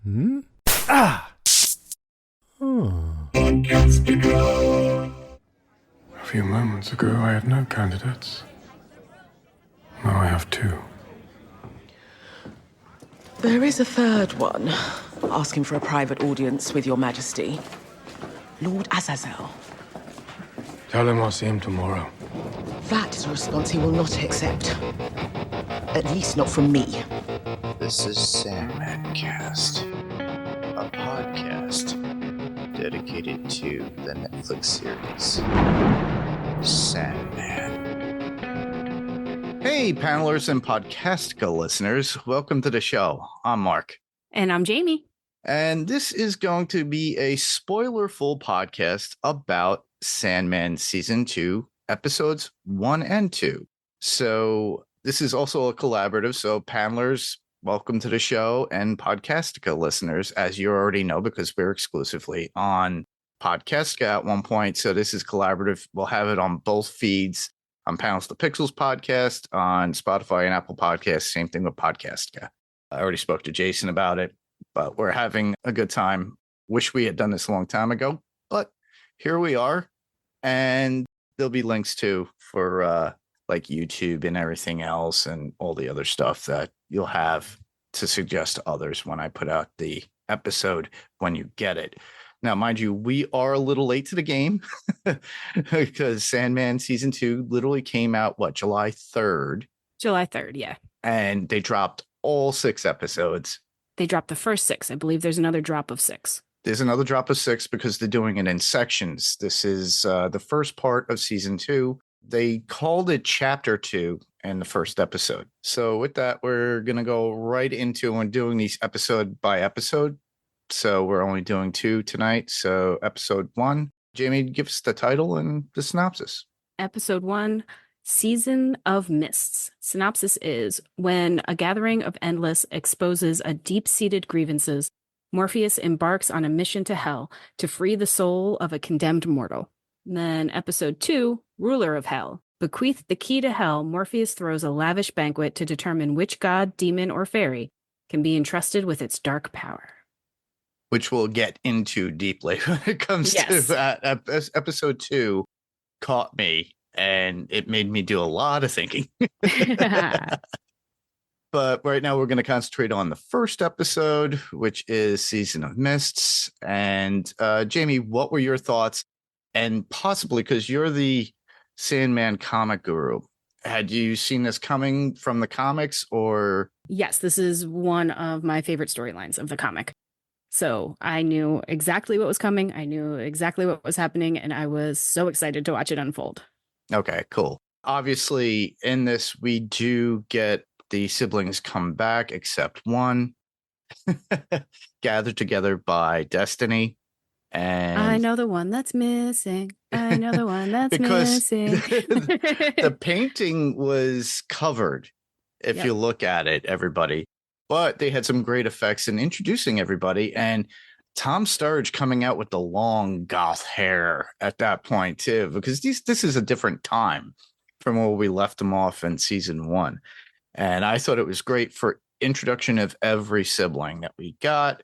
Hmm? Ah! Podcastica. A few moments ago, I had no candidates. Now I have two. There is a third one, asking for a private audience with your majesty. Lord Azazel. Tell him I'll see him tomorrow. That is a response he will not accept. At least not from me. This is Sandman Cast, a podcast dedicated to the Netflix series Sandman. Hey, panelers and Podcastica listeners, welcome to the show. I'm Mark. And I'm Jayme. And this is going to be a spoiler-full podcast about Sandman Season 2, Episodes 1 and 2. So this is also a collaborative, so panelers, welcome to the show, and Podcastica listeners, as you already know, because we're exclusively on Podcastica at one point. So this is collaborative. We'll have it on both feeds, on Panels to Pixels podcast, on Spotify and Apple Podcasts. Same thing with Podcastica. I already spoke to Jason about it, but we're having a good time. Wish we had done this a long time ago, but here we are. And there'll be links too for like YouTube and everything else and all the other stuff that you'll have to suggest to others when I put out the episode when you get it. Now, mind you, we are a little late to the game because Sandman Season 2 literally came out, July 3rd? July 3rd, yeah. And they dropped all 6 episodes. They dropped the first 6. I believe there's another drop of 6. There's another drop of 6 because they're doing it in sections. This is the first part of Season 2. They called it Chapter 2 in the first episode. So with that, we're going to go right into and doing these episode by episode. So we're only doing 2 tonight. So episode 1, Jayme, give us the title and the synopsis. Episode 1, Season of Mists. Synopsis is, when a gathering of Endless exposes a deep-seated grievances, Morpheus embarks on a mission to hell to free the soul of a condemned mortal. And then episode 2, Ruler of Hell. Bequeathed the key to hell, Morpheus throws a lavish banquet to determine which god, demon, or fairy can be entrusted with its dark power. Which we'll get into deeply when it comes to that. Episode 2 caught me, and it made me do a lot of thinking. But right now we're going to concentrate on the first episode, which is Season of Mists. And Jayme, what were your thoughts? And possibly, because you're the Sandman comic guru, had you seen this coming from the comics or? Yes, this is one of my favorite storylines of the comic. So I knew exactly what was coming. I knew exactly what was happening, and I was so excited to watch it unfold. Okay, cool. Obviously, in this, we do get the siblings come back, except one, gathered together by destiny. And I know the one that's missing. I know the one that's missing. The painting was covered, if you look at it, everybody. But they had some great effects in introducing everybody. And Tom Sturridge coming out with the long goth hair at that point, too, because this is a different time from where we left them off in Season 1. And I thought it was great for introduction of every sibling that we got.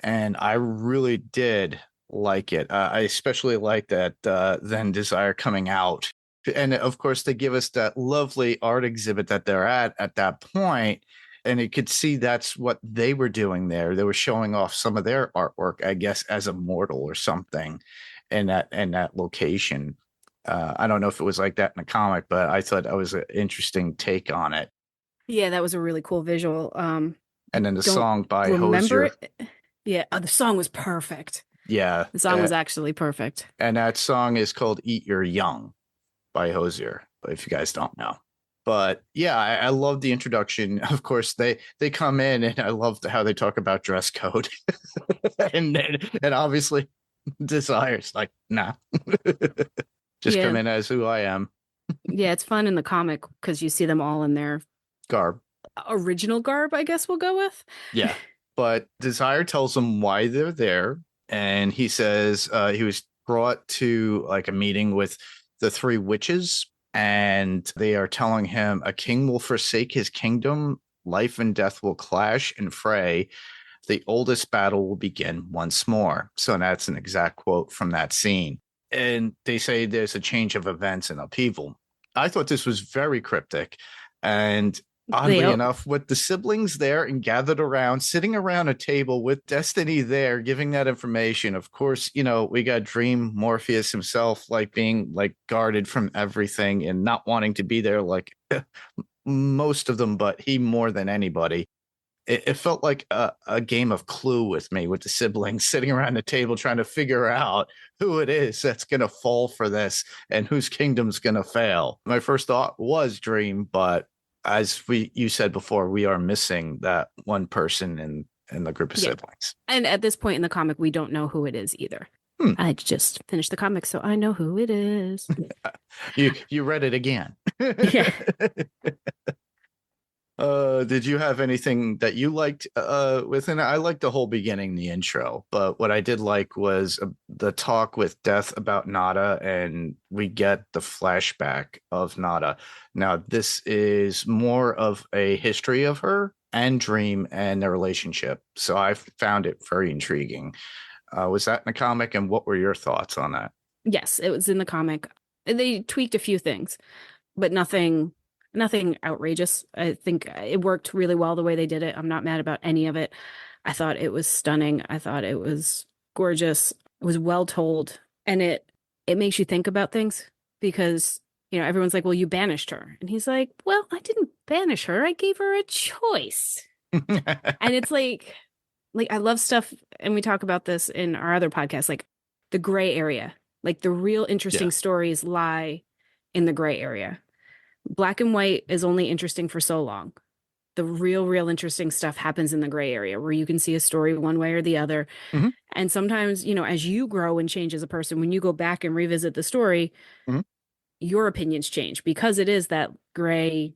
And I really did like it. I especially like that then Desire coming out. And of course, they give us that lovely art exhibit that they're at that point. And you could see that's what they were doing there. They were showing off some of their artwork, I guess, as a mortal or something in that location. I don't know if it was like that in the comic, but I thought that was an interesting take on it. Yeah, that was a really cool visual. And then the song by Hozier. Yeah, the song was perfect. Yeah. The song was actually perfect. And that song is called Eat Your Young by Hozier, if you guys don't know. But yeah, I love the introduction. Of course, they come in, and I love how they talk about dress code. and obviously, Desire's like, nah. Just come in as who I am. Yeah, it's fun in the comic because you see them all in their garb. Original garb, I guess we'll go with. Yeah. But Desire tells them why they're there. And he says he was brought to like a meeting with the 3 witches. And they are telling him a king will forsake his kingdom. Life and death will clash and fray. the oldest battle will begin once more. So that's an exact quote from that scene. And they say there's a change of events and upheaval. I thought this was very cryptic. And oddly enough, with the siblings there and gathered around, sitting around a table with Destiny there, giving that information. Of course, we got Dream Morpheus himself, like being like guarded from everything and not wanting to be there, like most of them, but he more than anybody. It felt like a game of Clue with me, with the siblings sitting around the table trying to figure out who it is that's going to fall for this and whose kingdom's going to fail. My first thought was Dream, but as you said before, we are missing that one person in the group of siblings. And at this point in the comic, we don't know who it is either. I just finished the comic, so I know who it is. You read it again. Yeah. Did you have anything that you liked within it? I liked the whole beginning, the intro, but what I did like was the talk with Death about Nada, and we get the flashback of Nada. Now, this is more of a history of her and Dream and their relationship, so I found it very intriguing. Was that in the comic, and what were your thoughts on that? Yes, it was in the comic. They tweaked a few things, but nothing outrageous. I think it worked really well the way they did it. I'm not mad about any of it. I thought it was stunning. I thought it was gorgeous. It was well told, and it makes you think about things because, everyone's like, well, you banished her. And he's like, well, I didn't banish her. I gave her a choice. And it's like I love stuff, and we talk about this in our other podcast, like the gray area. Like the real interesting stories lie in the gray area. Black and white is only interesting for so long. The real interesting stuff happens in the gray area where you can see a story one way or the other. Mm-hmm. And sometimes, as you grow and change as a person, when you go back and revisit the story, your opinions change because it is that gray,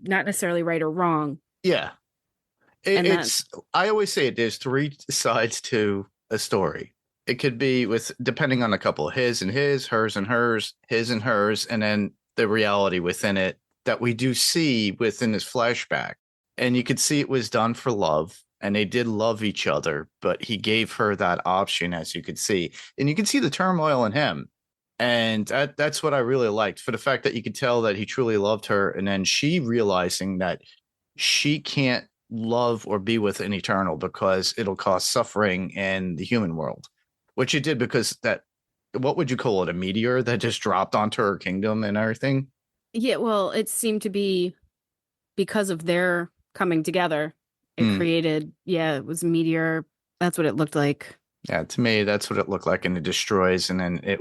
not necessarily right or wrong. Yeah. I always say there's three sides to a story. It could be depending on a couple, his and his, hers and hers, his and hers, and then the reality within it that we do see within this flashback. And you could see it was done for love, and they did love each other, but he gave her that option, as you could see. And you can see the turmoil in him. And that's what I really liked, for the fact that you could tell that he truly loved her. And then she realizing that she can't love or be with an eternal because it'll cause suffering in the human world, which it did, because what would you call it? A meteor that just dropped onto her kingdom and everything? Yeah, well, it seemed to be because of their coming together. It created, it was a meteor. That's what it looked like. Yeah, to me, that's what it looked like. And it destroys. And then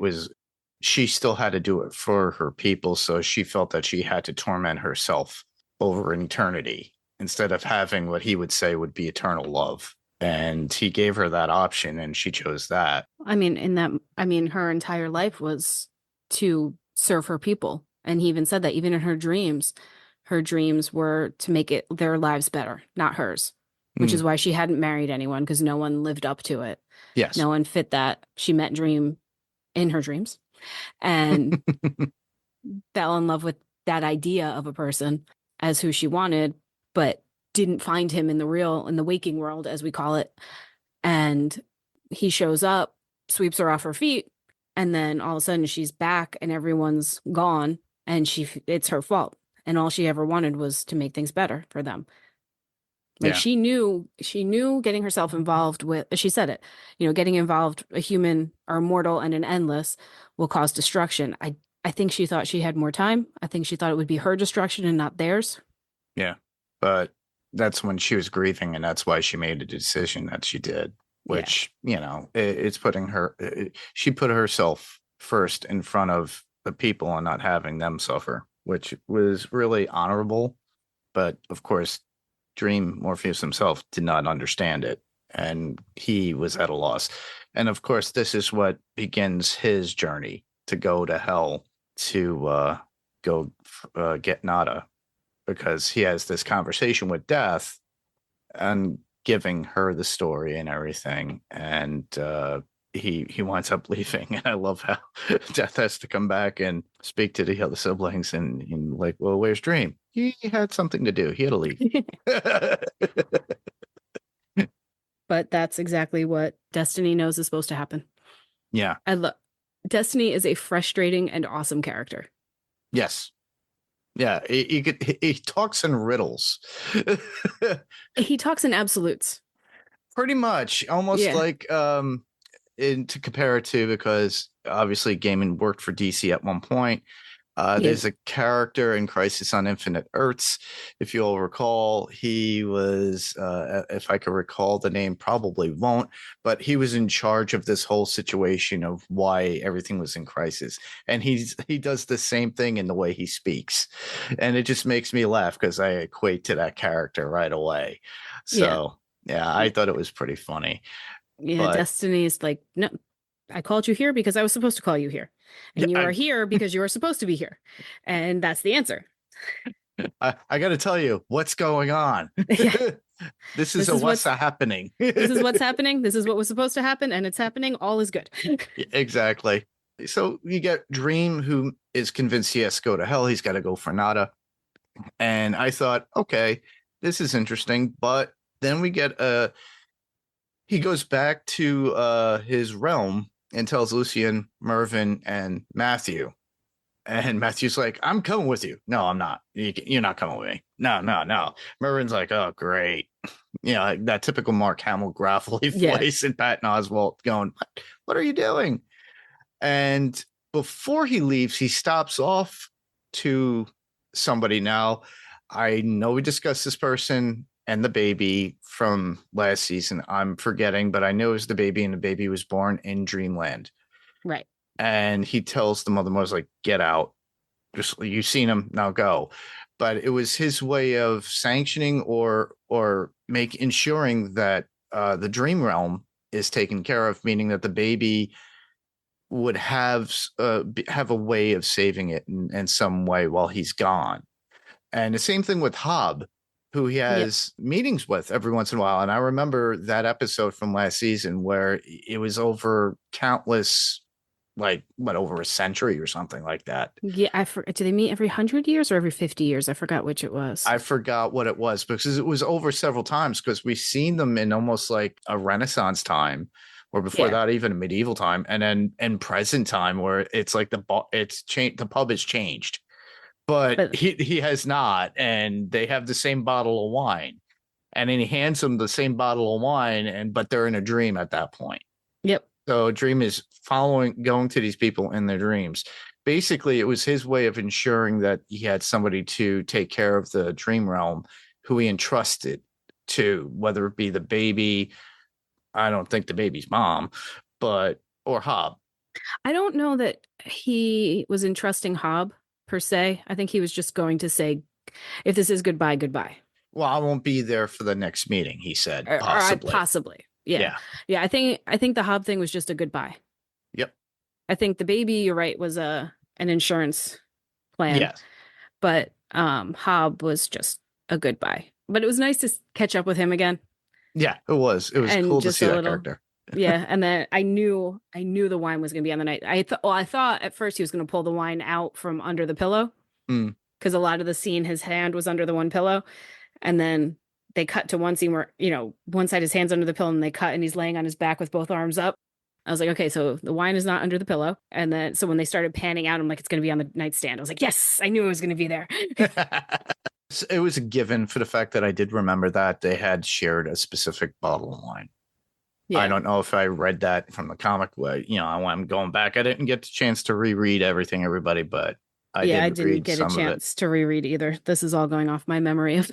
she still had to do it for her people. So she felt that she had to torment herself over an eternity instead of having what he would say would be eternal love. And he gave her that option, and she chose that. Her entire life was to serve her people. And he even said that even in her dreams were to make their lives better, not hers, which is why she hadn't married anyone, because no one lived up to it. Yes. No one fit that. She met Dream in her dreams and fell in love with that idea of a person as who she wanted, but didn't find him in the waking world, as we call it. And he shows up, sweeps her off her feet, and then all of a sudden she's back and everyone's gone, and it's her fault. And all she ever wanted was to make things better for them. She knew getting herself involved with, she said it, getting involved, a human or a mortal and an endless will cause destruction. I think she thought she had more time. I think she thought it would be her destruction and not theirs. Yeah. But that's when she was grieving, and that's why she made a decision that she did, which, it's putting her, she put herself first in front of the people and not having them suffer, which was really honorable. But of course, Dream Morpheus himself did not understand it, and he was at a loss. And of course, this is what begins his journey to go to hell to go get Nada, because he has this conversation with Death and giving her the story and everything. And he winds up leaving. And I love how Death has to come back and speak to the other siblings and like, well, where's Dream? He had something to do. He had to leave. but that's exactly what Destiny knows is supposed to happen. Yeah. Destiny is a frustrating and awesome character. Yes. Yeah. He talks in riddles. He talks in absolutes. Pretty much, almost like to compare it to, because obviously Gaiman worked for DC at one point. There's a character in Crisis on Infinite Earths. If you'll recall, he was, if I could recall the name, probably won't, but he was in charge of this whole situation of why everything was in crisis. And he does the same thing in the way he speaks. And it just makes me laugh because I equate to that character right away. So, yeah, I thought it was pretty funny. Yeah, but Destiny is like, no, I called you here because I was supposed to call you here. And you are here because you are supposed to be here. And that's the answer. I got to tell you, what's going on? Yeah. This is what's happening. This is what's happening. This is what was supposed to happen. And it's happening. All is good. Exactly. So you get Dream, who is convinced he has to go to hell. He's got to go for nada. And I thought, okay, this is interesting. But then we get he goes back to his realm and tells Lucian, Mervyn, and Matthew. And Matthew's like, I'm coming with you. No, I'm not. You're not coming with me. No. Mervyn's like, oh, great. You know, like that typical Mark Hamill gravelly voice, and Patton Oswalt going, what are you doing? And before he leaves, he stops off to somebody. Now, I know we discussed this person and the baby from last season. I'm forgetting, but I know it was the baby, and the baby was born in Dreamland. Right. And he tells the mother's like, get out. Just, you've seen him, now go. But it was his way of sanctioning or ensuring that the dream realm is taken care of, meaning that the baby would have a way of saving it in some way while he's gone. And the same thing with Hob, who he has meetings with every once in a while. And I remember that episode from last season where it was over countless, over a century or something like that. Yeah, do they meet every 100 years or every 50 years? I forgot which it was. I forgot what it was, because it was over several times, because we've seen them in almost like a Renaissance time, or before that, even a medieval time, and then in present time where it's like the pub has changed. But he has not, and they have the same bottle of wine, and then he hands them the same bottle of wine, but they're in a dream at that point. Yep. So Dream is going to these people in their dreams. Basically, it was his way of ensuring that he had somebody to take care of the dream realm, who he entrusted to, whether it be the baby. I don't think the baby's mom, or Hob. I don't know that he was entrusting Hob per se. I think he was just going to say, if this is goodbye, goodbye. Well, I won't be there for the next meeting, he said. Possibly. Possibly. Yeah. I think the Hob thing was just a goodbye. Yep. I think the baby, you're right, was an insurance plan. Yes. But Hob was just a goodbye. But it was nice to catch up with him again. Yeah, it was. It was cool to see that character. Yeah, and then I knew the wine was going to be on the night. I thought at first he was going to pull the wine out from under the pillow, because a lot of the scene, his hand was under the one pillow, and then they cut to one scene where, one side his hand's under the pillow, and they cut and he's laying on his back with both arms up. I was like, okay, so the wine is not under the pillow. And then so when they started panning out, I'm like, it's going to be on the nightstand. I was like, yes, I knew it was going to be there. It was a given for the fact that I did remember that they had shared a specific bottle of wine. Yeah. I don't know if I read that from the comic. I'm going back. I didn't get the chance to reread everybody, but I didn't get a chance to reread either. This is all going off my memory of.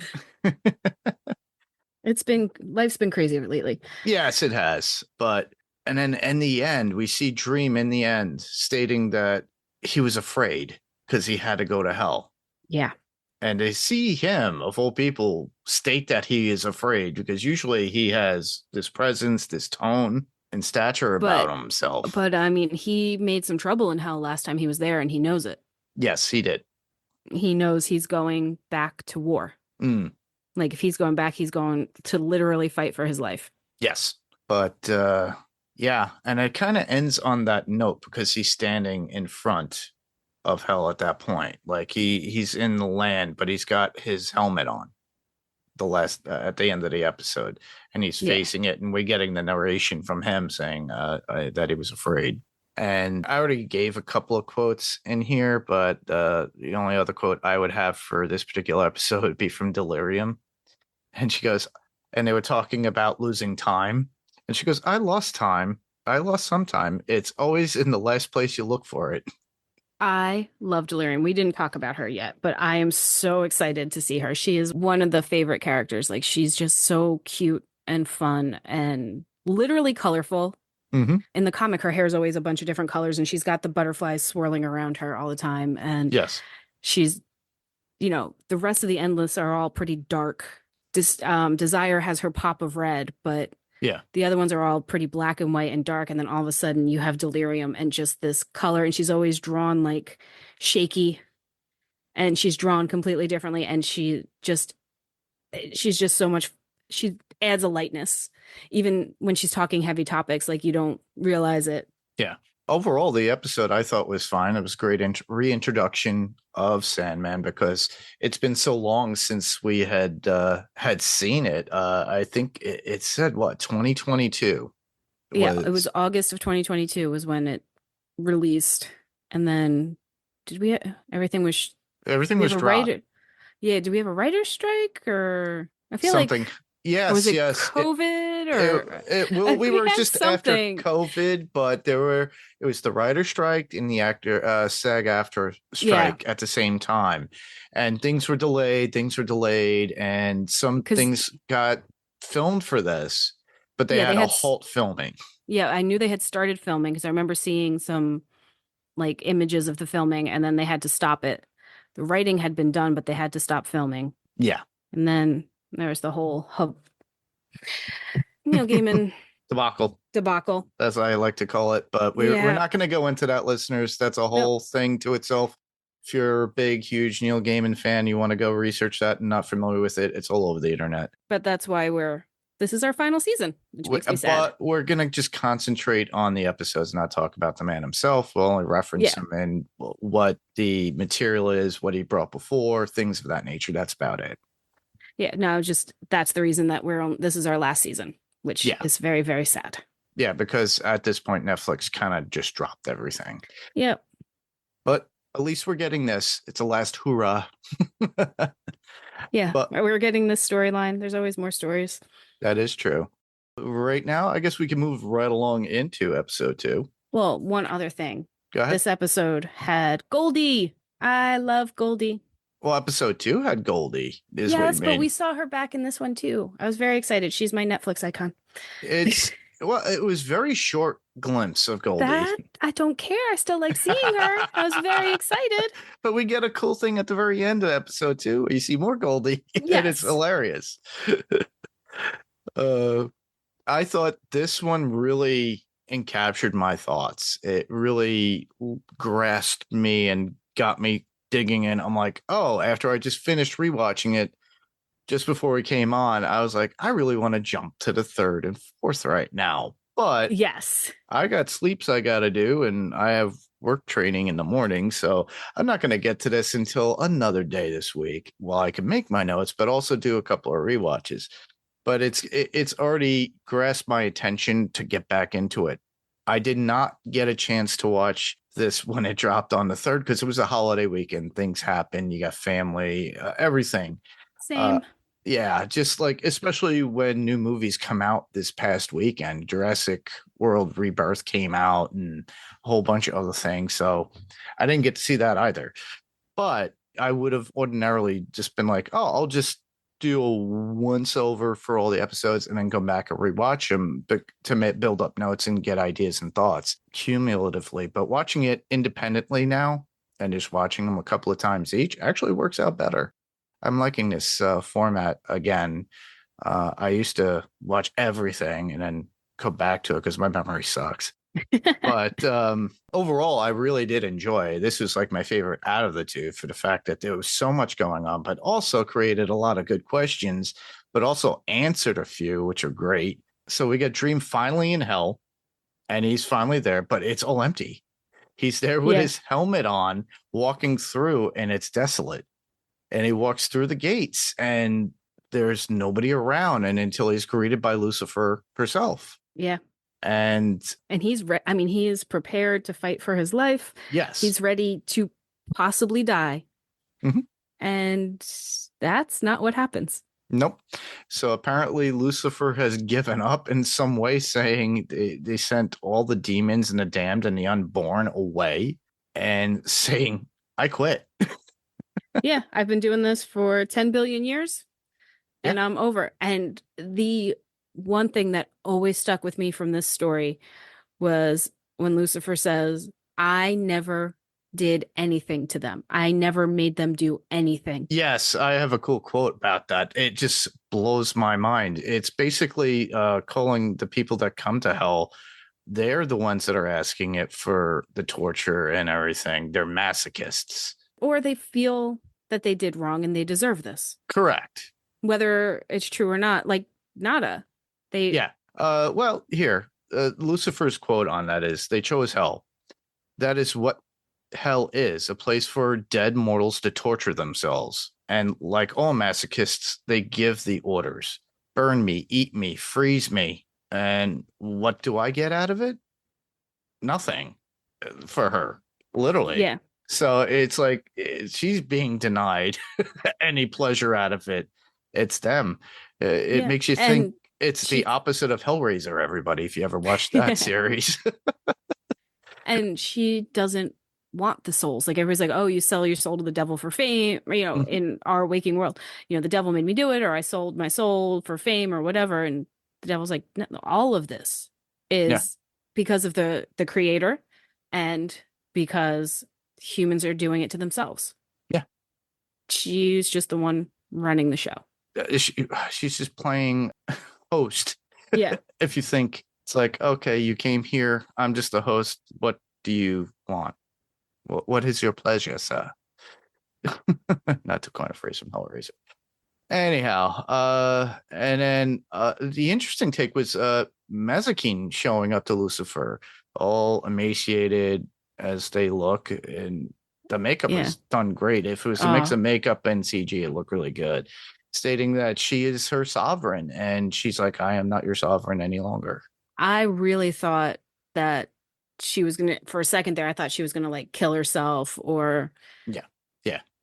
Life's been crazy lately. Yes, it has. And then in the end, we see Dream in the end stating that he was afraid because he had to go to hell. Yeah. And they see him, of all people, state that he is afraid, because usually he has this presence, this tone and stature about himself. But I mean, he made some trouble in hell last time he was there, and he knows it. Yes, he did. He knows he's going back to war. Like, if he's going back, he's going to literally fight for his life. Yes. But yeah, and it kind of ends on that note, because he's standing in front of hell at that point. Like he's in the land, but he's got his helmet on. at the end of the episode, and he's facing it, and we're getting the narration from him saying that he was afraid. And I already gave a couple of quotes in here, but the only other quote I would have for this particular episode would be from Delirium. And she goes, and they were talking about losing time. And she goes, I lost time. I lost some time. It's always in the last place you look for it. I love Delirium. We didn't talk about her yet, but I am so excited to see her. She is one of the favorite characters. Like, she's just so cute and fun and literally colorful. Mm-hmm. In the comic, her hair is always a bunch of different colors, and she's got the butterflies swirling around her all the time. And yes, she's, the rest of the Endless are all pretty dark. Desire has her pop of red, but the other ones are all pretty black and white and dark. And then all of a sudden you have Delirium and just this color, and she's always drawn like shaky, and she's drawn completely differently. And she's just so much, she adds a lightness. Even when she's talking heavy topics, like, you don't realize it. Yeah. Overall, the episode I thought was fine. It was a great reintroduction of Sandman, because it's been so long since we had seen it. I think it said, 2022? Yeah, it was August of 2022 was when it released. And then everything was dropped. Yeah, do we have a writer's strike, or I feel something? Like yes, was it yes. COVID we were just something. after COVID, but it was the writer strike and the actor SAG-AFTRA strike at the same time, and things were delayed, and some things got filmed for this, but they had to halt filming. Yeah, I knew they had started filming because I remember seeing some like images of the filming, and then they had to stop it. The writing had been done, but they had to stop filming. Yeah. And then there's the whole Neil Gaiman debacle. That's what I like to call it. But we're not going to go into that, listeners. That's a whole thing to itself. If you're a big, huge Neil Gaiman fan, you want to go research that and not familiar with it, it's all over the internet. But that's why this is our final season, which makes me sad. But we're going to just concentrate on the episodes, not talk about the man himself. We'll only reference him and what the material is, what he brought before, things of that nature. That's about it. Yeah, no, that's the reason that this is our last season, which is very, very sad. Yeah, because at this point, Netflix kind of just dropped everything. Yep. But at least we're getting this. It's a last hoorah. Yeah, but we're getting this storyline. There's always more stories. That is true. Right now, I guess we can move right along into episode 2. Well, one other thing. Go ahead. This episode had Goldie. I love Goldie. Well, episode 2 had Goldie. Yes, but we saw her back in this one too. I was very excited. She's my Netflix icon. It was very short glimpse of Goldie. I don't care. I still like seeing her. I was very excited. But we get a cool thing at the very end of episode 2 where you see more Goldie. Yes. And it's hilarious. I thought this one really encaptured my thoughts. It really grasped me and got me digging in. I'm like, after I just finished rewatching it just before we came on, I was like, I really want to jump to the 3rd and 4th right now. But yes, I got sleeps I got to do, and I have work training in the morning. So I'm not going to get to this until another day this week. Well, I can make my notes, but also do a couple of rewatches. But it's already grasped my attention to get back into it. I did not get a chance to watch this when it dropped on the 3rd because it was a holiday weekend. Things happen. You got family, everything. Same. Yeah, just like, especially when new movies come out this past weekend. Jurassic World Rebirth came out and a whole bunch of other things. So I didn't get to see that either. But I would have ordinarily just been like, I'll just do a once over for all the episodes and then come back and rewatch them to build up notes and get ideas and thoughts cumulatively. But watching it independently now and just watching them a couple of times each actually works out better. I'm liking this format again. I used to watch everything and then come back to it because my memory sucks. But overall, I really did enjoy. This was like my favorite out of the two for the fact that there was so much going on, but also created a lot of good questions, but also answered a few, which are great. So we got Dream finally in hell, and he's finally there, but it's all empty. He's there with his helmet on, walking through, and it's desolate. And he walks through the gates, and there's nobody around, and until he's greeted by Lucifer herself. Yeah. And he's he is prepared to fight for his life. yes, He's ready to possibly die. Mhm. And that's not what happens. Nope. So apparently Lucifer has given up in some way, saying they sent all the demons and the damned and the unborn away, and saying, I quit. Yeah, I've been doing this for 10 billion years and Yeah. I'm over. And the one thing that always stuck with me from this story was when Lucifer says, I never did anything to them. I never made them do anything. Yes, I have a cool quote about that. It just blows my mind. It's basically calling the people that come to hell, they're the ones that are asking it for the torture and everything. They're masochists. Or they feel that they did wrong and they deserve this. Correct. Whether it's true or not, like nada. Yeah. Well, here, Lucifer's quote on that is, they chose hell. That is what hell is, a place for dead mortals to torture themselves. And like all masochists, they give the orders. Burn me, eat me, freeze me. And what do I get out of it? Nothing for her, literally. Yeah. So it's like she's being denied any pleasure out of it. It's them. It makes you think it's the opposite of Hellraiser, everybody, if you ever watched that series. And she doesn't want the souls. Like everybody's like, oh, you sell your soul to the devil for fame, or, in our waking world, the devil made me do it, or I sold my soul for fame or whatever. And the devil's like, no, all of this is because of the creator and because humans are doing it to themselves. Yeah. She's just the one running the show. She's just playing host. Yeah. If you think it's like, okay, you came here, I'm just a host. What do you want? What is your pleasure, sir? Not to coin a phrase from Hellraiser. Anyhow, and then the interesting take was Mazikeen showing up to Lucifer, all emaciated as they look, and the makeup was done great. If it was a mix of makeup and CG, it looked really good. Stating that she is her sovereign, and she's like, I am not your sovereign any longer. I really thought that she was gonna, for a second there, I thought she was gonna like kill herself or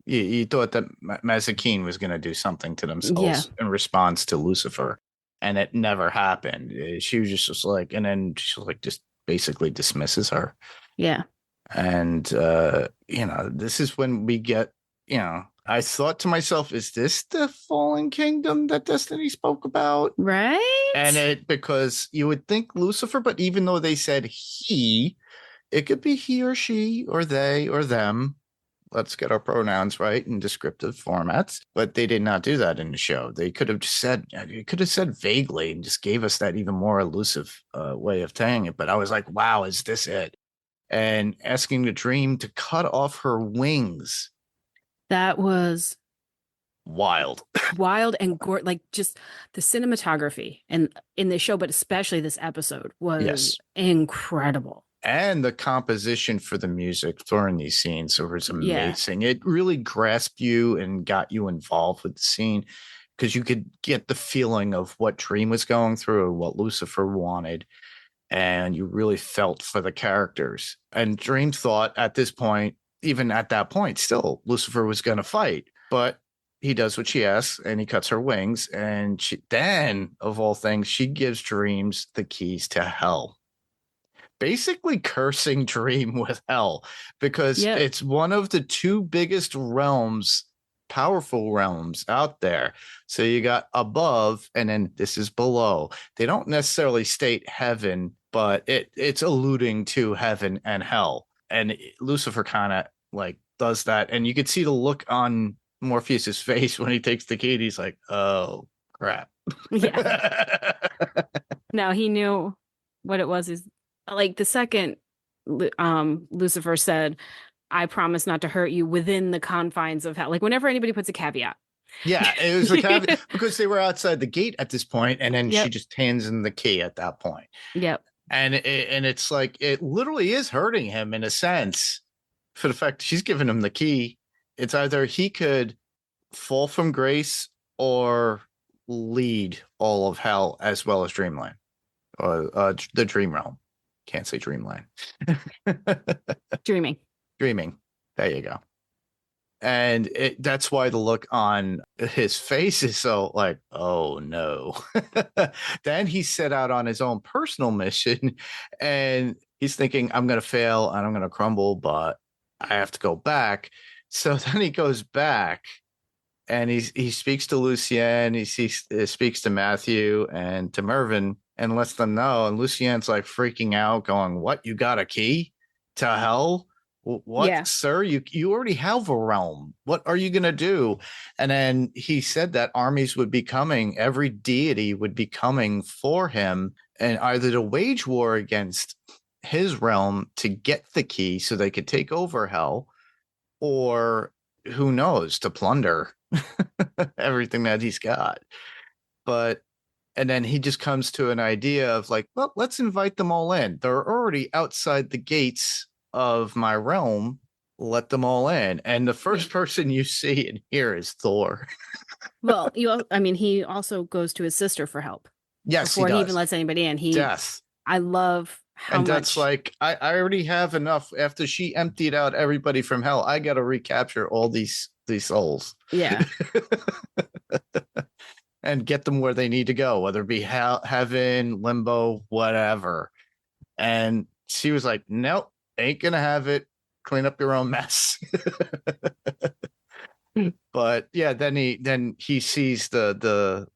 you thought that Mazikeen was going to do something to themselves in response to Lucifer, and it never happened. She was just like, and then she like just basically dismisses her. Yeah. And this is when we get, I thought to myself, is this the fallen kingdom that Destiny spoke about? Right. And because you would think Lucifer, but even though they said he, it could be he or she or they or them. Let's get our pronouns right in descriptive formats. But they did not do that in the show. They could have just said, vaguely and just gave us that even more elusive way of saying it. But I was like, wow, is this it? And asking the dream to cut off her wings. That was wild. Wild and like just the cinematography and in the show, but especially this episode was incredible. And the composition for the music during these scenes was amazing. It really grasped you and got you involved with the scene because you could get the feeling of what Dream was going through and what Lucifer wanted. And you really felt for the characters. And Dream thought at this point, even at that point, still Lucifer was going to fight. But he does what she asks and he cuts her wings. And then, of all things, she gives Dreams the keys to hell. Basically cursing Dream with hell because it's one of the two biggest realms, powerful realms out there. So you got above and then this is below. They don't necessarily state heaven, but it's alluding to heaven and hell. And Lucifer kind of like does that. And you could see the look on Morpheus's face when he takes the key. He's like, oh, crap. Yeah. No, he knew what it was. Is like the second Lucifer said, I promise not to hurt you within the confines of hell. Like whenever anybody puts a caveat. Yeah, it was a caveat because they were outside the gate at this point, and then she just hands him the key at that point. Yep. And it's like it literally is hurting him in a sense for the fact she's giving him the key. It's either he could fall from grace or lead all of hell as well as Dreamland, or the Dream Realm. Can't say Dreamland. Dreaming. Dreaming. There you go. And that's why the look on his face is so like, oh no. Then he set out on his own personal mission, and he's thinking, I'm going to fail and I'm going to crumble, but I have to go back. So then he goes back, and he speaks to Lucien, he speaks to Matthew and to Mervyn, and lets them know. And Lucien's like freaking out, going, "What? You got a key to hell? What, Yeah. sir? You already have a realm. What are you gonna do?" And then he said that armies would be coming, every deity would be coming for him, and either to wage war against his realm to get the key so they could take over hell, or who knows, to plunder everything that he's got. But and then he just comes to an idea of like, well, let's invite them all in. They're already outside the gates of my realm. Let them all in. And the first person you see and hear is Thor. Well, he also goes to his sister for help. Yes, before he he does. even lets anybody in. Death. I love how and much. that's like, I already have enough. After she emptied out everybody from hell, I got to recapture all these souls. Yeah. And get them where they need to go, whether it be heaven, limbo, whatever. And she was like, nope, ain't gonna have it. Clean up your own mess. But yeah, then he sees the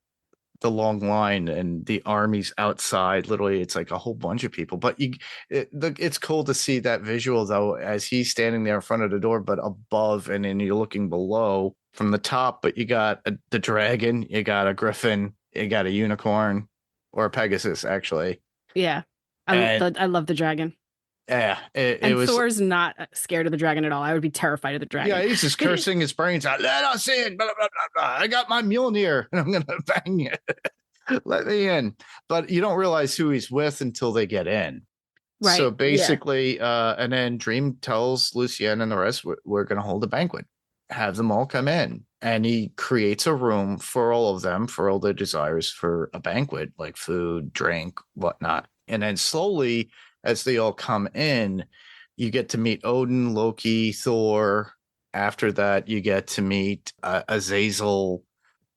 long line and the armies outside. Literally, it's like a whole bunch of people. But it's cool to see that visual, though, as he's standing there in front of the door, but above, and then you're looking below from the top. But you got the dragon, you got a griffin, you got a unicorn, or a Pegasus, actually. Yeah, I love the dragon. Yeah, it was. Thor's not scared of the dragon at all. I would be terrified of the dragon. Yeah, he's just cursing his brains out. Let us in. Blah, blah, blah, blah. I got my Mjolnir, and I'm gonna bang it. Let me in. But you don't realize who he's with until they get in. Right. So basically, and then Dream tells Lucien and the rest, we're gonna hold a banquet, have them all come in, and he creates a room for all of them, for all their desires, for a banquet, like food, drink, whatnot. And then slowly, as they all come in, you get to meet Odin, Loki, Thor. After that, you get to meet Azazel.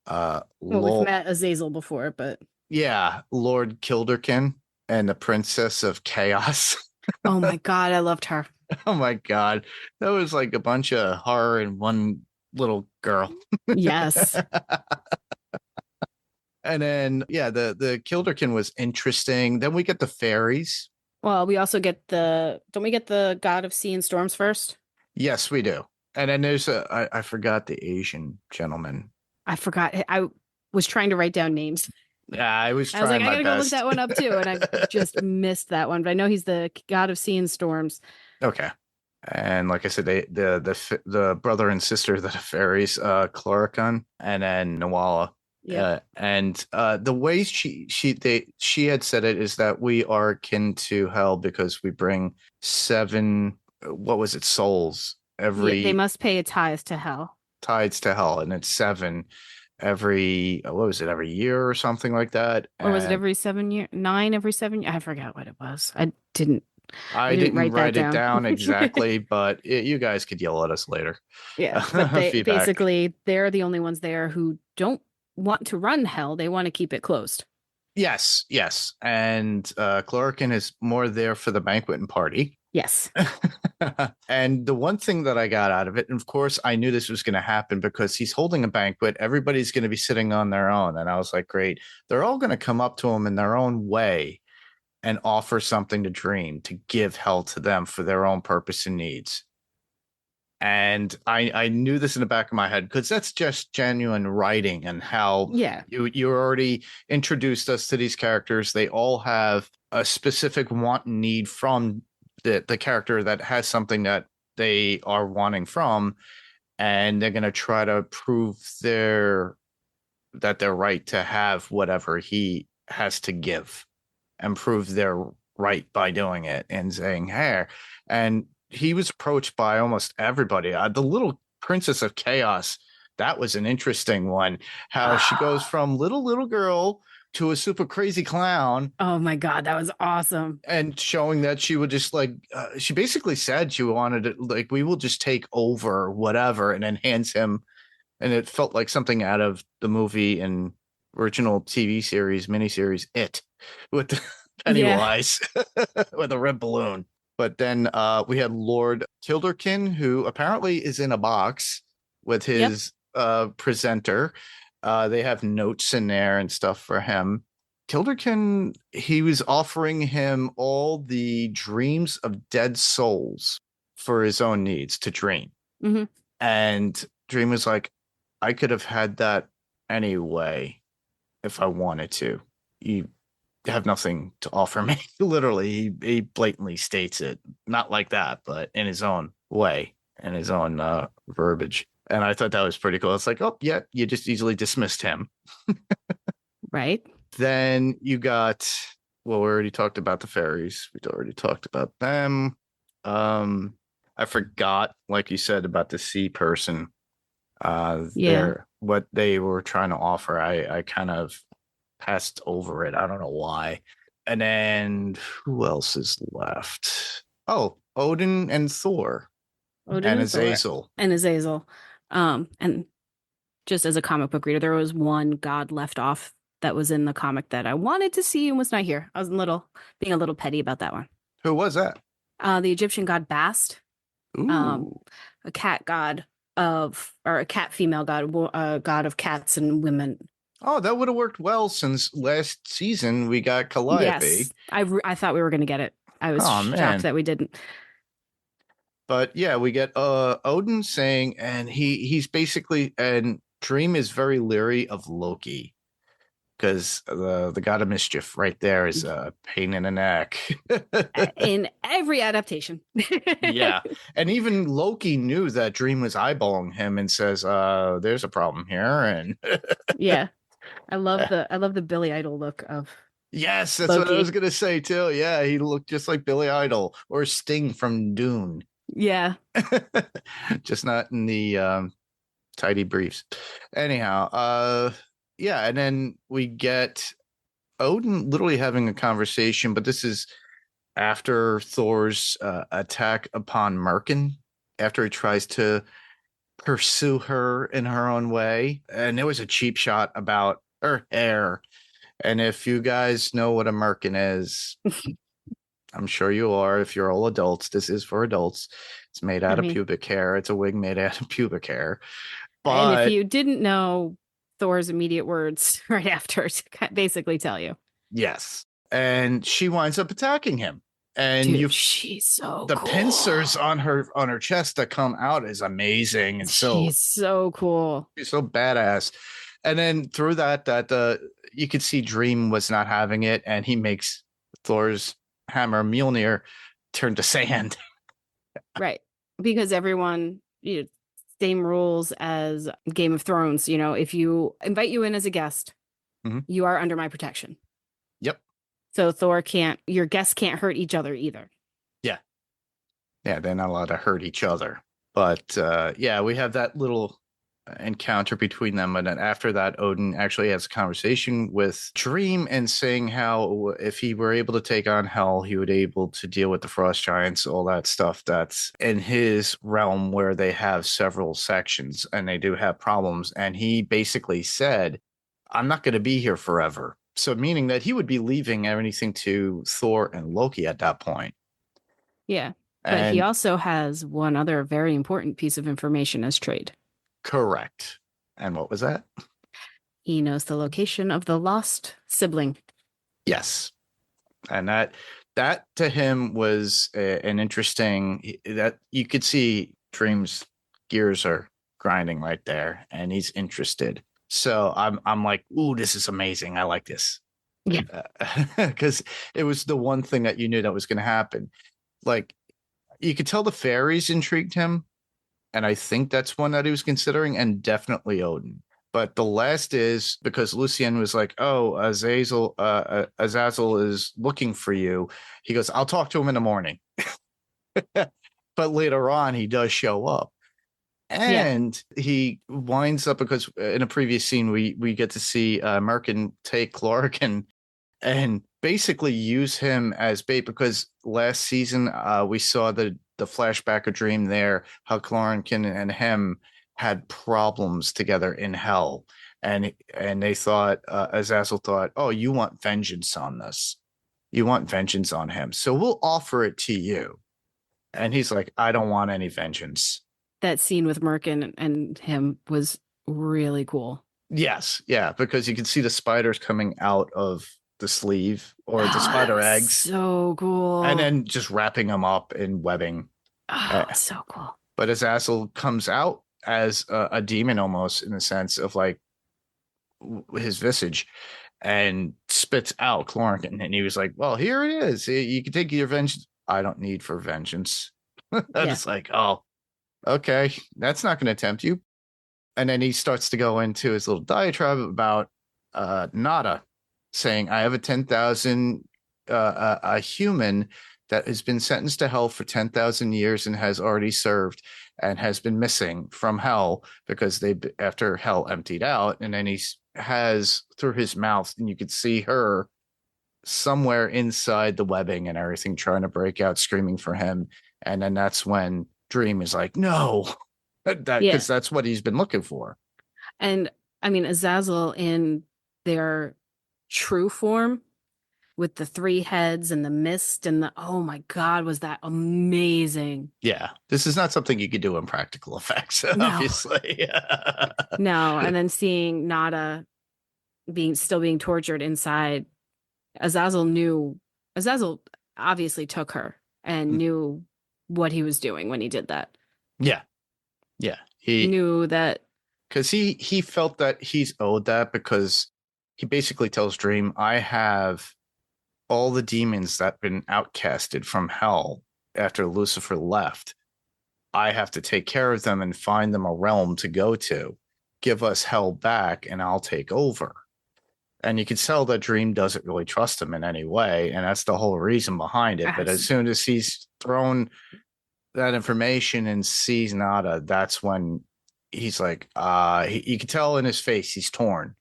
We've met Azazel before, but yeah, Lord Kilderkin and the Princess of Chaos. Oh my God, I loved her. Oh my God, that was like a bunch of horror in one little girl. Yes. And then the Kilderkin was interesting. Then we get the fairies. Well, we also get don't we get the God of Sea and Storms first? Yes, we do. And then there's I forgot the Asian gentleman. I forgot. I was trying to write down names. Yeah, I was trying. I was like, I gotta go look that one up too, and I just missed that one. But I know he's the God of Sea and Storms. Okay. And like I said, the brother and sister that are fairies, Chloricon and then Nawala. Yeah. And the way she had said it is that we are akin to hell because we bring 7, what was it, souls every. They must pay a tithe to hell. Tides to hell, and it's 7 every, what was it, every year or something like that. Or was it every 7 years? 9 every 7 years? I forgot what it was. I didn't write it down exactly, but you guys could yell at us later. Yeah, but basically they're the only ones there who don't want to run hell. They want to keep it closed. Yes. And Chloricon is more there for the banquet and party. Yes. And the one thing that I got out of it, and of course I knew this was going to happen because he's holding a banquet, everybody's going to be sitting on their own, and I was like, great, they're all going to come up to him in their own way and offer something to Dream to give hell to them for their own purpose and needs. And I knew this in the back of my head because that's just genuine writing, and how you already introduced us to these characters. They all have a specific want and need from the character that has something that they are wanting from, and they're going to try to prove that they're right to have whatever he has to give, and prove they're right by doing it and saying, hey. And he was approached by almost everybody. The little Princess of Chaos that was an interesting one. How she goes from little girl to a super crazy clown. Oh my God, that was awesome. And showing that she would just like, she basically said she wanted to, like, we will just take over whatever, and then hands him. And it felt like something out of the movie and original TV series, miniseries, It, with the Pennywise with a red balloon. But then we had Lord Kilderkin, who apparently is in a box with his presenter. They have notes in there and stuff for him. Kilderkin, he was offering him all the dreams of dead souls for his own needs to dream. Mm-hmm. And Dream was like, I could have had that anyway if I wanted to. You have nothing to offer me. Literally, he blatantly states it. Not like that, but in his own way, in his own verbiage. And I thought that was pretty cool. It's like, oh, yeah, you just easily dismissed him. Right. Then you got, well, we already talked about the fairies. We already talked about them. I forgot, like you said, about the sea person. What they were trying to offer. I kind of passed over it. I don't know why. And then who else is left? Oh, Odin and Thor. Odin and Azazel. And Azazel. And just as a comic book reader, there was one god left off that was in the comic that I wanted to see and was not here. I was being a little petty about that one. Who was that? The Egyptian god Bast. Ooh. A cat god or a cat female god, god of cats and women. Oh, that would have worked well since last season we got Calliope. Yes, I thought we were going to get it. I was shocked that we didn't. But yeah, we get Odin saying, and he's basically, and Dream is very leery of Loki because the god of mischief right there is a pain in the neck. In every adaptation. Yeah. And even Loki knew that Dream was eyeballing him and says, there's a problem here. And yeah. I love the Billy Idol look of yes, that's Loki. what I was gonna say too. Yeah, he looked just like Billy Idol or Sting from Dune. Yeah. Just not in the tidy briefs. Anyhow, yeah, and then we get Odin literally having a conversation, but this is after Thor's attack upon Merkin, after he tries to pursue her in her own way. And there was a cheap shot about her hair. And if you guys know what a Merkin is, I'm sure you are. If you're all adults, this is for adults. It's made out of pubic hair. It's a wig made out of pubic hair. But and if you didn't know Thor's immediate words right after, to basically tell you. Yes. And she winds up attacking him. And dude, she's so the cool. pincers on her chest that come out is amazing. And she's so cool. She's so badass. And then through that you could see Dream was not having it, and he makes Thor's hammer Mjolnir turn to sand. Right. Because everyone, same rules as Game of Thrones. If you invite you in as a guest, you are under my protection. Yep. So your guests can't hurt each other either. Yeah. Yeah, they're not allowed to hurt each other. But yeah, we have that little encounter between them. And then after that, Odin actually has a conversation with Dream and saying how if he were able to take on Hell, he would be able to deal with the Frost Giants, all that stuff that's in his realm where they have several sections and they do have problems. And he basically said, I'm not going to be here forever. So meaning that he would be leaving everything to Thor and Loki at that point. Yeah. But he also has one other very important piece of information as trade. Correct. And what was that? He knows the location of the lost sibling. Yes. And that to him was an interesting, that you could see Dream's gears are grinding right there and he's interested. So I'm like, ooh, this is amazing. I like this. Yeah. Because it was the one thing that you knew that was going to happen. Like, you could tell the fairies intrigued him. And I think that's one that he was considering, and definitely Odin. But the last is because Lucien was like, oh, Azazel is looking for you. He goes, I'll talk to him in the morning. But later on, he does show up. And he winds up, because in a previous scene we get to see Merkin take Clark and basically use him as bait, because last season we saw the flashback of Dream there, how Clorican and him had problems together in hell, and they thought, Azazel thought, oh, you want vengeance on this, you want vengeance on him, so we'll offer it to you. And he's like, I don't want any vengeance. That scene with Merkin and him was really cool. Yes, yeah, because you can see the spiders coming out of the sleeve, or the spider eggs. So cool. And then just wrapping them up in webbing. Oh, so cool. But Azazel comes out as a demon, almost, in the sense of like his visage, and spits out Clorican. And he was like, well, here it is. You can take your vengeance. I don't need for vengeance. It's like, oh, okay, that's not going to tempt you. And then he starts to go into his little diatribe about Nada, saying, I have a 10,000, a human that has been sentenced to hell for 10,000 years and has already served and has been missing from hell because after hell emptied out. And then he has, through his mouth, and you could see her somewhere inside the webbing and everything, trying to break out, screaming for him. And then that's when Dream is like, no, because that's what he's been looking for. And I mean, Azazel in their true form, with the 3 heads and the mist and oh my God, was that amazing. Yeah, this is not something you could do in practical effects, obviously. No, and then seeing Nada still being tortured inside, Azazel obviously took her and knew what he was doing when he did that. Yeah, he knew that, because he felt that he's owed that, because he basically tells Dream, I have all the demons that have been outcasted from hell after Lucifer left. I have to take care of them and find them a realm to go to. Give us hell back and I'll take over. And you can tell that Dream doesn't really trust him in any way. And that's the whole reason behind it. But as soon as he's thrown that information and sees Nada, that's when he's like, you can tell in his face he's torn.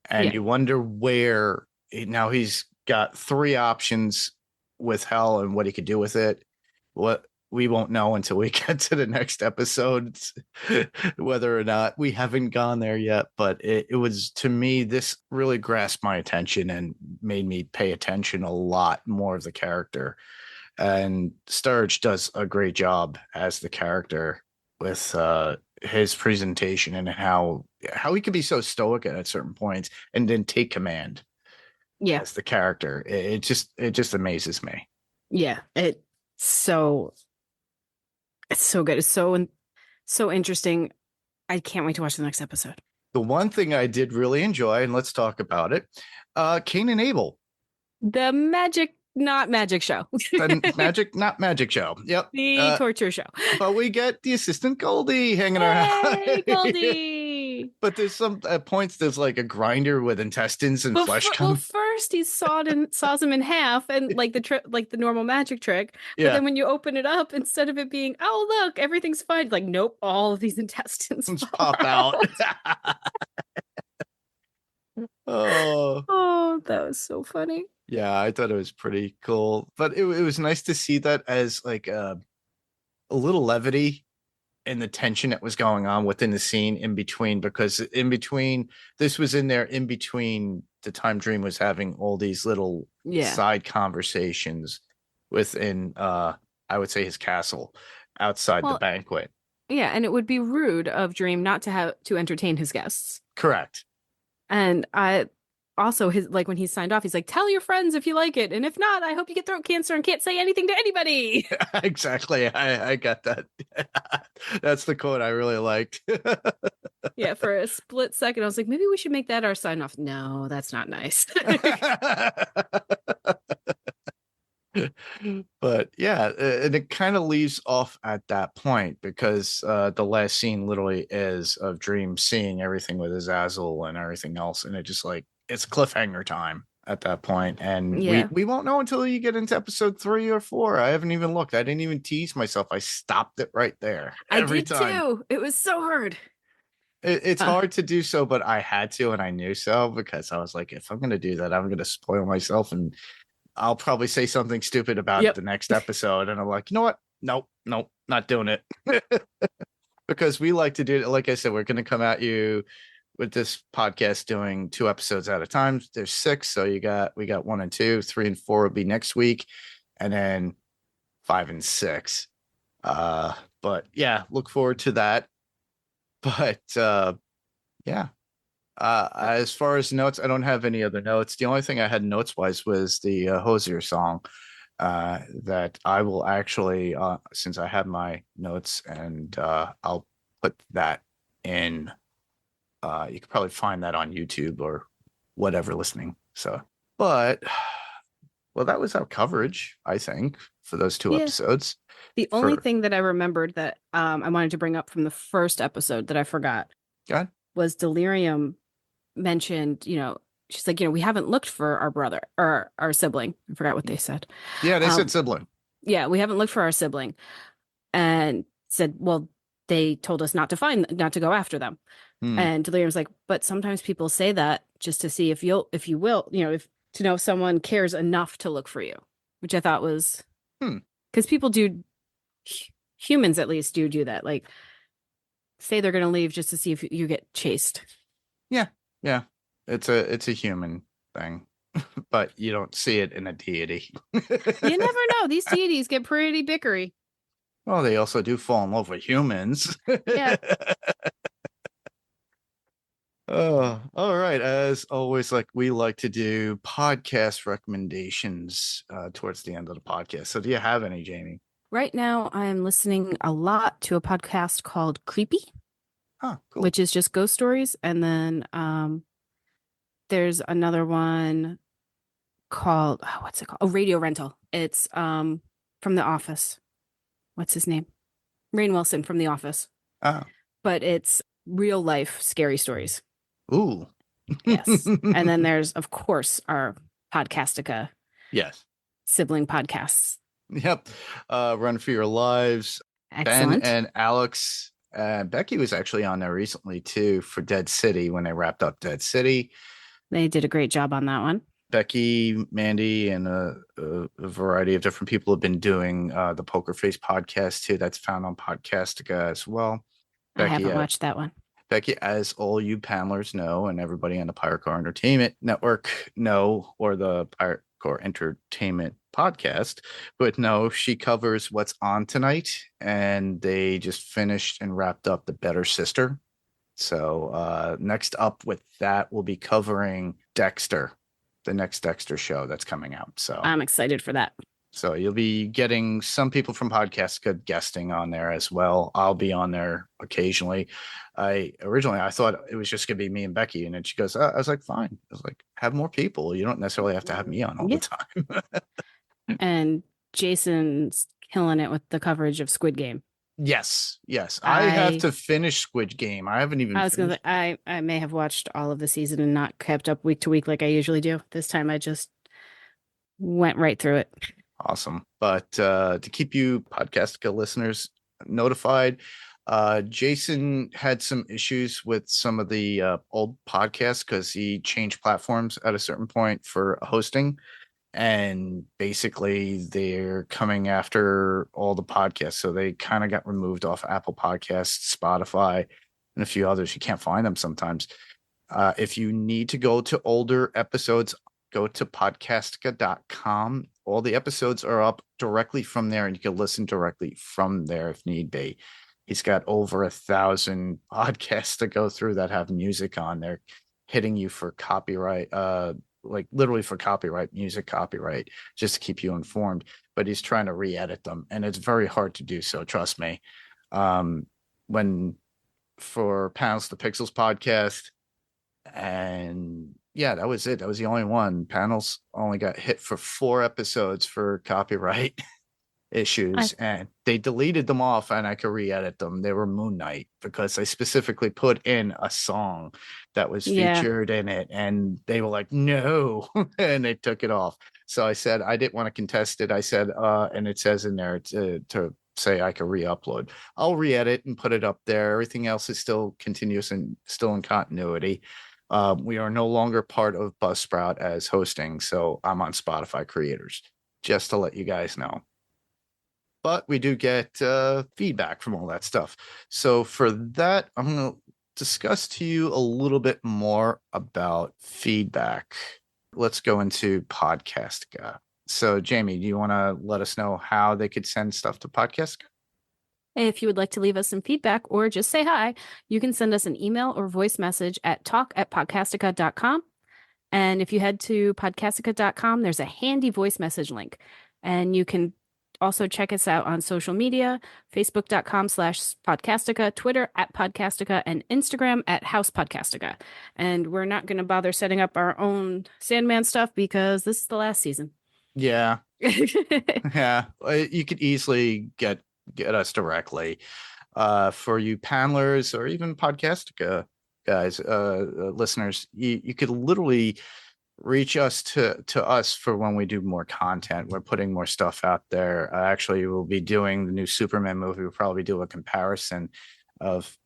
And you wonder where, now he's got 3 options with hell and what he could do with it. What we won't know until we get to the next episodes, whether or not, we haven't gone there yet. But it was, to me, this really grasped my attention and made me pay attention a lot more of the character. And Sturge does a great job as the character with his presentation and how he could be so stoic at certain points and then take command. As the character, it just amazes me. It's so good. It's so interesting. I can't wait to watch the next episode. The one thing I did really enjoy, and let's talk about it, Cain and Abel, the magic not magic show. The magic not magic show. Yep. The torture show. But we get the assistant Goldie hanging around. Hey, Goldie. But there's some at points there's like a grinder with intestines and flesh. Well, first he saws him in half, and like the normal magic trick. But then when you open it up, instead of it being, oh look, everything's fine, like nope, all of these intestines pop out. Oh, that was so funny. Yeah, I thought it was pretty cool. But it was nice to see that as like a little levity in the tension that was going on within the scene in between, because in between, this was in there in between the time Dream was having all these little side conversations within, I would say, his castle outside the banquet. Yeah, and it would be rude of Dream not to have to entertain his guests. Correct. And also, when he signed off, he's like, tell your friends if you like it. And if not, I hope you get throat cancer and can't say anything to anybody. Exactly. I got that. That's the quote I really liked. Yeah, for a split second, I was like, maybe we should make that our sign off. No, that's not nice. But yeah, and it kind of leaves off at that point, because the last scene literally is of Dream seeing everything with Azazel and everything else. And it just like, it's cliffhanger time. at that point, and Yeah. we won't know until you get into episode 3 or 4. I haven't even looked. I didn't even tease myself. I stopped it right there every time. Too. It was so hard. It's hard to do so, but I had to, and I knew so, because I was like, if I'm going to do that, I'm going to spoil myself, and I'll probably say something stupid about the next episode. And I'm like, you know what? Nope, not doing it. Because we like to do it. Like I said, we're going to come at you with this podcast doing 2 episodes at a time. There's 6. So we got 1 and 2, 3 and 4 will be next week. And then 5 and 6. But yeah, look forward to that. But yeah. As far as notes, I don't have any other notes. The only thing I had notes wise was the Hosier song that I will actually, since I have my notes, and I'll put that in. You could probably find that on YouTube or whatever listening. So, but well, that was our coverage, I think, for those 2 episodes. The only thing that I remembered that I wanted to bring up from the first episode that I forgot was Delirium mentioned, she's like, we haven't looked for our brother or our sibling. I forgot what they said. Yeah, they said sibling. Yeah, we haven't looked for our sibling, and said, well, they told us not to go after them. And Delirium's like, but sometimes people say that just to see if you will, to know if someone cares enough to look for you, which I thought was, because people do, humans at least do that, like say they're going to leave just to see if you get chased. Yeah, it's a human thing, but you don't see it in a deity. You never know. These deities get pretty bickery. Well, they also do fall in love with humans. Yeah. Oh, all right. As always, like we like to do podcast recommendations towards the end of the podcast. So do you have any, Jamie? Right now, I'm listening a lot to a podcast called Creepy. Oh, cool. Which is just ghost stories. And then there's another one called, what's it called? Oh, Radio Rental. It's from The Office. What's his name? Rainn Wilson from The Office. Oh. But it's real life scary stories. Ooh. Yes. And then there's, of course, our Podcastica. Yes. Sibling podcasts. Yep. Run for Your Lives. Excellent. Ben and Alex. Becky was actually on there recently, too, for Dead City when they wrapped up Dead City. They did a great job on that one. Becky, Mandy, and a variety of different people have been doing the Poker Face podcast, too. That's found on Podcastica as well. Becky, I haven't watched that one. Becky, as all you panelers know, and everybody on the Pirate Core Entertainment Network know, or the Pirate Core Entertainment podcast would know, she covers what's on tonight, and they just finished and wrapped up The Better Sister. So next up with that, we'll be covering Dexter, the next Dexter show that's coming out. So I'm excited for that. So you'll be getting some people from Podcastica guesting on there as well. I'll be on there occasionally. Originally I thought it was just gonna be me and Becky, and then she goes, I was like, fine. I was like, have more people. You don't necessarily have to have me on all the time. And Jason's killing it with the coverage of Squid Game. Yes. I have to finish Squid Game. I haven't even. I may have watched all of the season and not kept up week to week like I usually do. This time I just went right through it. Awesome. But to keep you Podcastica listeners notified, Jason had some issues with some of the old podcasts because he changed platforms at a certain point for hosting. And basically they're coming after all the podcasts. So they kind of got removed off Apple Podcasts, Spotify, and a few others. You can't find them sometimes. If you need to go to older episodes, go to podcastica.com. All the episodes are up directly from there, and you can listen directly from there if need be. He's got over 1,000 podcasts to go through that have music on there, hitting you for copyright, like literally for copyright, music copyright, just to keep you informed. But he's trying to re-edit them, and it's very hard to do so, trust me. When for Panels, the Pixels podcast, and yeah, that was it. That was the only one. Panels only got hit for 4 episodes for copyright. issues, and they deleted them off, and I could re-edit them. They were Moon Knight because I specifically put in a song that was featured in it, and they were like, no, and they took it off. So I said I didn't want to contest it. I said, and it says in there to say I could re-upload. I'll re-edit and put it up there. Everything else is still continuous and still in continuity. We are no longer part of Buzzsprout as hosting, so I'm on Spotify Creators, just to let you guys know. But we do get feedback from all that stuff. So for that, I'm going to discuss to you a little bit more about feedback. Let's go into Podcastica. So Jayme, do you want to let us know how they could send stuff to Podcastica? If you would like to leave us some feedback or just say hi, you can send us an email or voice message at talk@podcastica.com. And if you head to podcastica.com, there's a handy voice message link. And you can also check us out on social media, facebook.com/podcastica, Twitter @podcastica, and Instagram @housepodcastica. And we're not going to bother setting up our own Sandman stuff because this is the last season. Yeah. Yeah. You could easily get us directly. For you panelers or even Podcastica guys, listeners, you could literally reach us to us for when we do more content. We're putting more stuff out there. Actually, we'll be doing the new Superman movie. We'll probably do a comparison of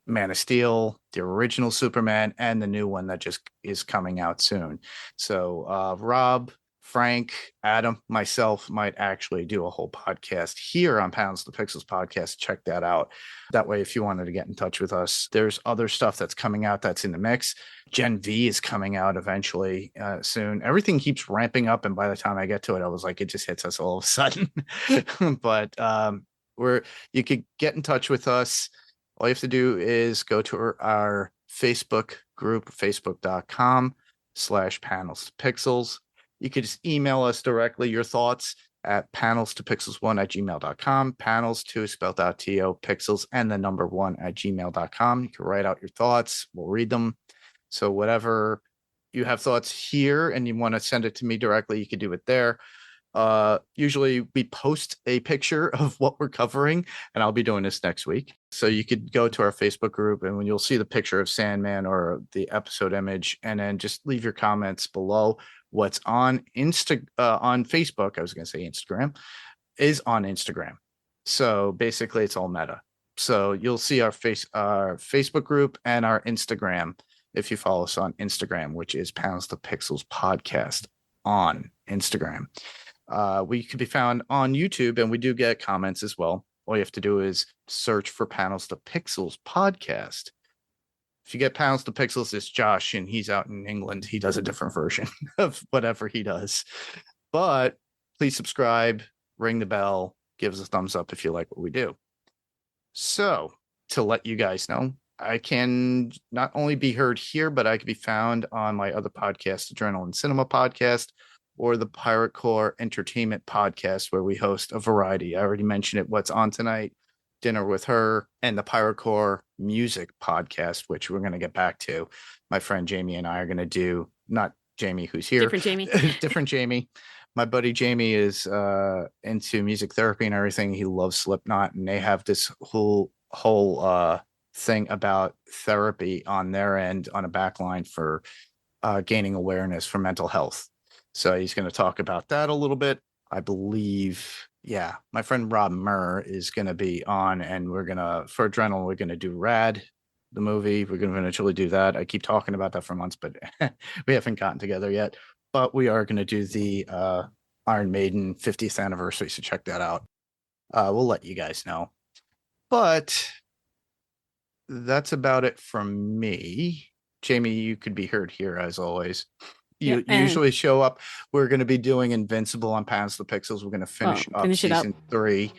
Man of Steel, the original Superman, and the new one that just is coming out soon. So Rob, Frank, Adam, myself might actually do a whole podcast here on Pounds the Pixels podcast. Check that out. That way, if you wanted to get in touch with us, there's other stuff that's coming out that's in the mix. Gen V is coming out eventually soon. Everything keeps ramping up, and by the time I get to it, I was like, it just hits us all of a sudden. But you could get in touch with us. All you have to do is go to our Facebook group, facebook.com/panelstopixels. You could just email us directly your thoughts at panelstopixels1@gmail.com, panels2 spelled out T-O, pixels, and the number 1@gmail.com. You can write out your thoughts. We'll read them. So whatever you have thoughts here and you want to send it to me directly, you could do it there. Usually we post a picture of what we're covering, and I'll be doing this next week. So you could go to our Facebook group, and when you'll see the picture of Sandman or the episode image, and then just leave your comments below. What's on on Facebook, I was going to say Instagram, is on Instagram. So basically it's all meta. So you'll see our Facebook group and our Instagram if you follow us on Instagram, which is Pounds the Pixels Podcast on Instagram. We could be found on YouTube, and we do get comments as well. All you have to do is search for Panels the Pixels Podcast. If you get Pounds to Pixels, it's Josh, and he's out in England. He does a different version of whatever he does. But please subscribe, ring the bell, give us a thumbs up if you like what we do. So to let you guys know, I can not only be heard here, but I can be found on my other podcast, Adrenaline Cinema Podcast, or the Pirate Core Entertainment Podcast, where we host a variety. I already mentioned it. What's on tonight? Dinner with Her, and the Pirate Core Music Podcast, which we're going to get back to. My friend Jayme and I are going to do, not Jayme who's here. Different Jayme. Different Jayme. My buddy Jayme is into music therapy and everything. He loves Slipknot, and they have this whole thing about therapy on their end on a backline for gaining awareness for mental health. So he's going to talk about that a little bit. I believe, yeah, my friend Rob Murr is going to be on, and we're going to, for Adrenaline, we're going to do Rad, the movie. We're going to eventually do that. I keep talking about that for months, but we haven't gotten together yet. But we are going to do the Iron Maiden 50th anniversary, so check that out. We'll let you guys know. But that's about it from me. Jayme, you could be heard here as always. You usually show up. We're going to be doing Invincible on Pounds the Pixels. We're going to finish up season 3,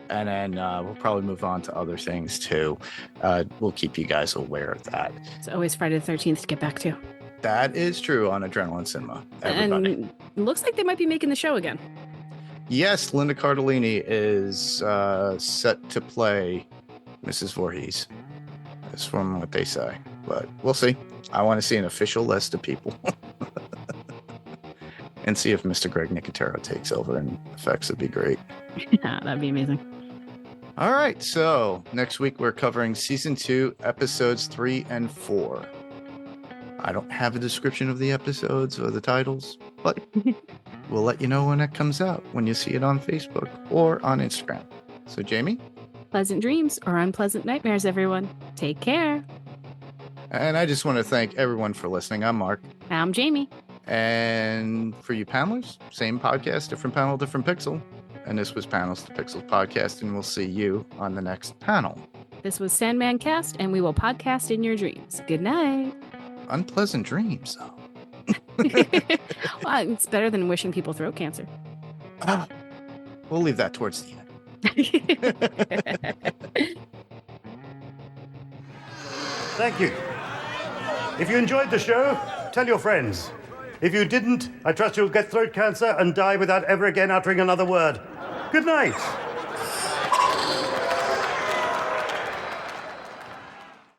and then we'll probably move on to other things too. We'll keep you guys aware of that. It's always Friday the 13th to get back to. That is true on Adrenaline Cinema. Everybody. And it looks like they might be making the show again. Yes, Linda Cardellini is set to play Mrs. Voorhees. That's from what they say, but we'll see. I want to see an official list of people. And see if Mr. Greg Nicotero takes over in effects. Would be great. Yeah, that'd be amazing. All right. So next week we're covering season 2, episodes 3 and 4. I don't have a description of the episodes or the titles, but we'll let you know when it comes out, when you see it on Facebook or on Instagram. So, Jayme? Pleasant dreams or unpleasant nightmares, everyone. Take care. And I just want to thank everyone for listening. I'm Mark. I'm Jayme. And for you panelers, same podcast, different panel, different pixel. And this was Panels to Pixels Podcast, and we'll see you on the next panel. This was Sandman Cast, and we will podcast in your dreams. Good night. Unpleasant dreams, though. Well, it's better than wishing people throat cancer. We'll leave that towards the end. Thank you. If you enjoyed the show, tell your friends. If you didn't, I trust you'll get throat cancer and die without ever again uttering another word. Good night.